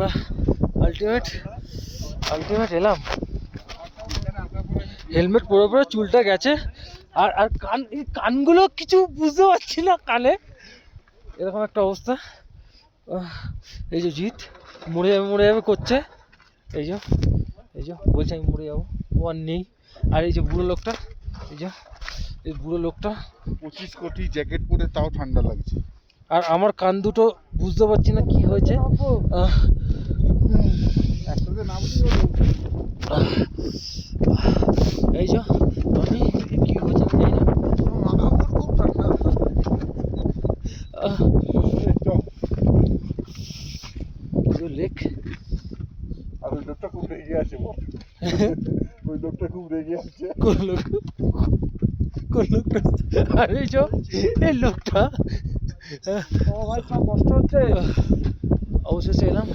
আমরা আলটিমেট এলাম। হেলমেট পরে পরে চুলটা গেছে, আর আর কানগুলো কিছু বুঝতে পারছি না, কানে এরকম একটা অবস্থা। এই যে জিৎ মরে যাবে করছে, এই যে বলছে আমি মরে যাবো, ও আর নেই। আর এই যে বুড়ো লোকটা, এই বুড়ো লোকটা 25 কোটি জ্যাকেট পরে তাও ঠান্ডা লাগছে। আর আমার কান দুটো বুঝতে পারছি না কি হয়েছে। এই যে আমি কি হয়েছে আমি জানি না। লেক আর ওই লোকটা খুব রেগে আছে, ওই লোকটা খুব রেগে আছে। কোন লোকটা? আর এই লোকটা কষ্ট হচ্ছে। অবশেষে এলাম।